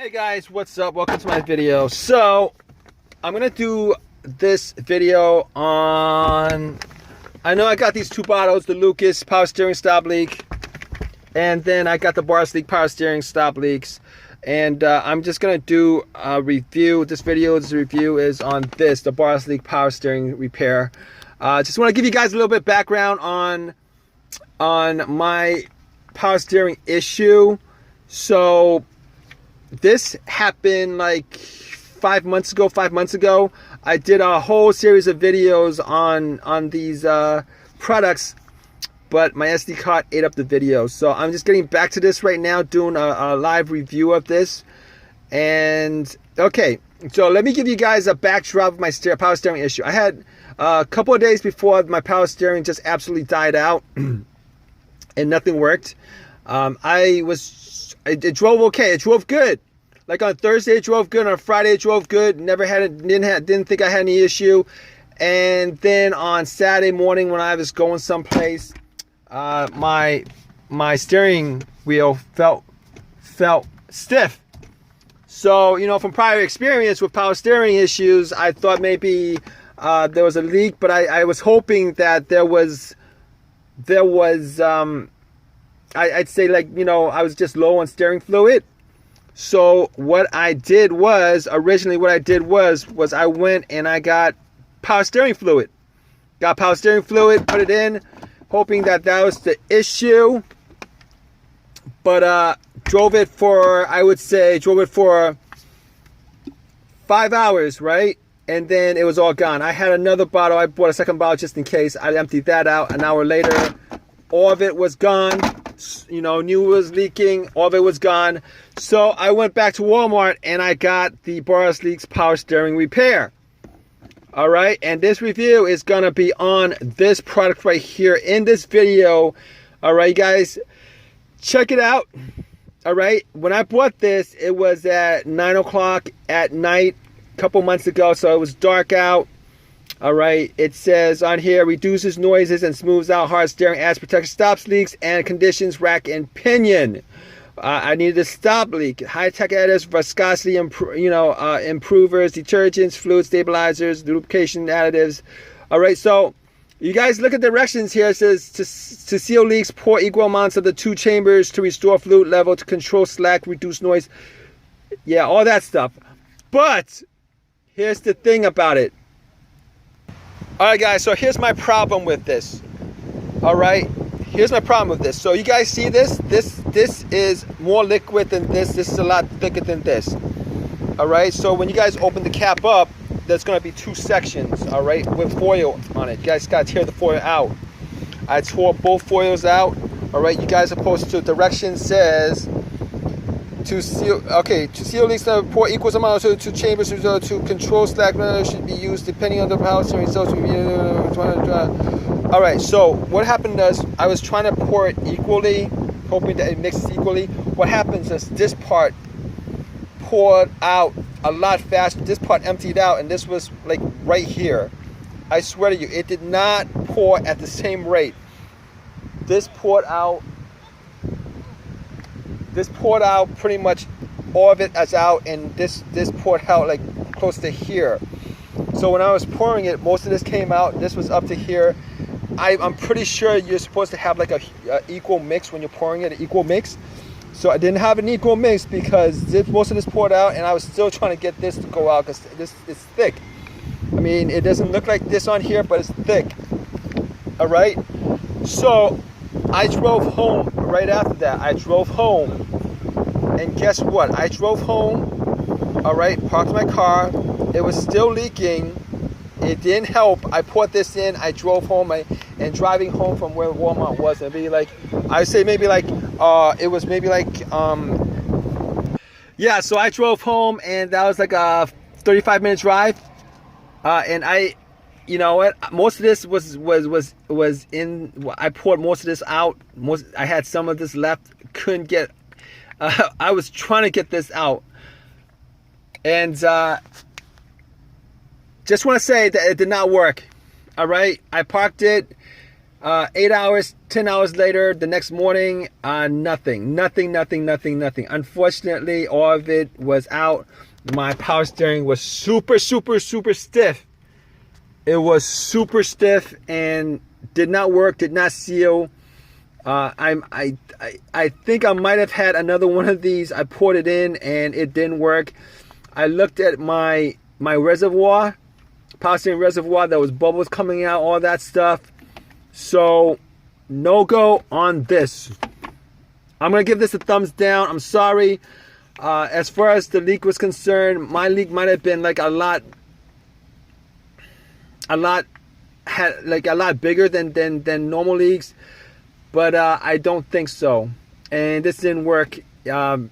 Hey guys, what's up? Welcome to my video. So I'm gonna do this video on, I know I got these two bottles, the Lucas power steering stop leak, and then I got the Boris leak power steering stop leaks, and I'm just gonna do a review. This review is on this, the Boris leak power steering repair. Just want to give you guys a little bit of background on my power steering issue. So this happened like 5 months ago. I did a whole series of videos on these products, but my SD card ate up the video. So I'm just getting back to this right now, doing a live review of this. And okay, so let me give you guys a backdrop of my power steering issue. I had a couple of days before my power steering just absolutely died out and nothing worked. It drove okay. It drove good. Like on Thursday, it drove good. On Friday, it drove good. Didn't think I had any issue. And then on Saturday morning, when I was going someplace, my steering wheel felt stiff. So, you know, from prior experience with power steering issues, I thought maybe there was a leak, but I was hoping that there was I'd say, like, you know, I was just low on steering fluid. So what I did was, I went and I got power steering fluid. Put it in, hoping that was the issue. But drove it for 5 hours, right? And then it was all gone. I had another bottle. I bought a second bottle just in case. I emptied that out. An hour later, all of it was gone. You know, knew it was leaking. All of it was gone. So I went back to Walmart and I got the Boris Leaks power steering repair. All right, and this review is gonna be on this product right here in this video. All right, guys, check it out. All right, when I bought this, it was at 9 o'clock at night a couple months ago, so it was dark out. All right, it says on here, reduces noises and smooths out hard steering, adds protection, stops leaks, and conditions rack and pinion. I needed a stop leak. High-tech additives, viscosity, improvers, detergents, fluid stabilizers, lubrication additives. All right, so you guys look at the directions here. It says to seal leaks, pour equal amounts of the two chambers to restore fluid level, to control slack, reduce noise. Yeah, all that stuff. But here's the thing about it. All right, guys, so here's my problem with this. All right, here's my problem with this. So you guys see this? This is more liquid than this. This is a lot thicker than this. All right, so when you guys open the cap up, there's going to be two sections, all right, with foil on it. You guys got to tear the foil out. I tore both foils out. All right, you guys are supposed to, direction says to seal leaks, pour equal amounts to two chambers to control slack should be used depending on the power steering results. All right, so what happened is I was trying to pour it equally, hoping that it mixes equally. What happens is this part poured out a lot faster. This part emptied out, and this was like right here. I swear to you, it did not pour at the same rate. This poured out pretty much all of it as out, and this poured out like close to here. So when I was pouring it, most of this came out. This was up to here. I'm pretty sure you're supposed to have like a equal mix when you're pouring it, an equal mix. So I didn't have an equal mix because most of this poured out, and I was still trying to get this to go out because this is thick. I mean, it doesn't look like this on here, but it's thick. All right. So I drove home right after that. And guess what? I drove home, all right, parked my car. It was still leaking. It didn't help. I poured this in. I drove home, and driving home from where Walmart was, it was maybe like, yeah, so I drove home, and that was like a 35-minute drive. And you know what? Most of this was in. I poured most of this out. I had some of this left. Couldn't get. I was trying to get this out, and just want to say that it did not work. All right, I parked it. 8 hours, 10 hours later, the next morning, nothing. Unfortunately, all of it was out. My power steering was super stiff. It was super stiff and did not work, did not seal. I think I might have had another one of these. I poured it in and it didn't work. I looked at my reservoir, power steering reservoir, there was bubbles coming out, all that stuff. So, no go on this. I'm going to give this a thumbs down. I'm sorry. As far as the leak was concerned, my leak might have been like a lot bigger than normal leaks, but I don't think so. And this didn't work. And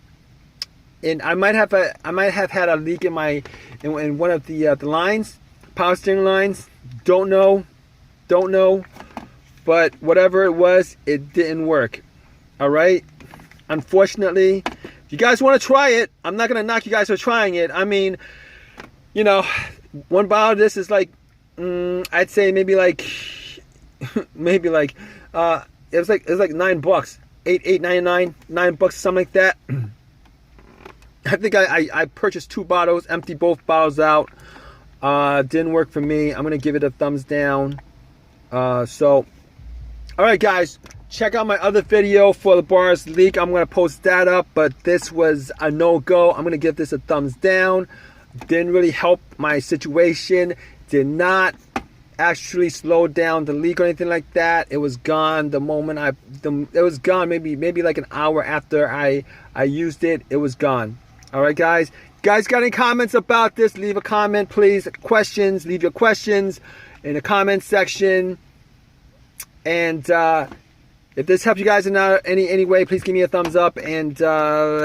I might have had a leak in one of the lines, power steering lines. Don't know. But whatever it was, it didn't work. All right. Unfortunately, if you guys want to try it, I'm not gonna knock you guys for trying it. I mean, you know, one bottle of this is like, I'd say maybe like it was like $9, $8.99, $9, something like that. I think I purchased 2 bottles, emptied both bottles out. Didn't work for me. I'm gonna give it a thumbs down. So. Alright guys, check out my other video for the bars leak. I'm going to post that up, but this was a no-go. I'm going to give this a thumbs down. Didn't really help my situation. Did not actually slow down the leak or anything like that. It was gone the moment it was gone maybe like an hour after I used it. It was gone. Alright guys. Guys got any comments about this? Leave a comment please. Questions, leave your questions in the comment section. And if this helps you guys in any way, please give me a thumbs up and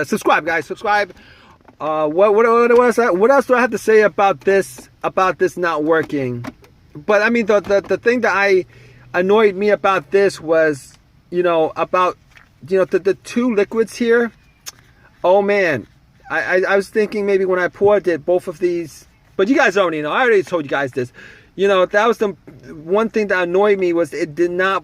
subscribe, guys. Subscribe. What else do I have to say about this not working? But I mean, the thing that annoyed me about this was, the 2 liquids here. Oh man, I was thinking maybe when I poured it, both of these. But you guys already know. I already told you guys this. That was the one thing that annoyed me was it did not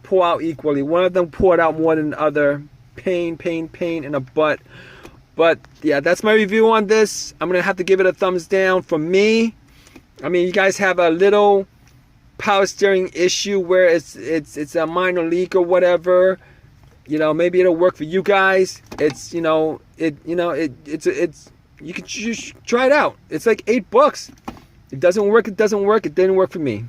pour out equally. One of them poured out more than the other. Pain in a butt. But yeah, that's my review on this. I'm gonna have to give it a thumbs down for me. I mean, you guys have a little power steering issue where it's a minor leak or whatever. Maybe it'll work for you guys. It's you can try it out. It's like $8. It doesn't work. It didn't work for me.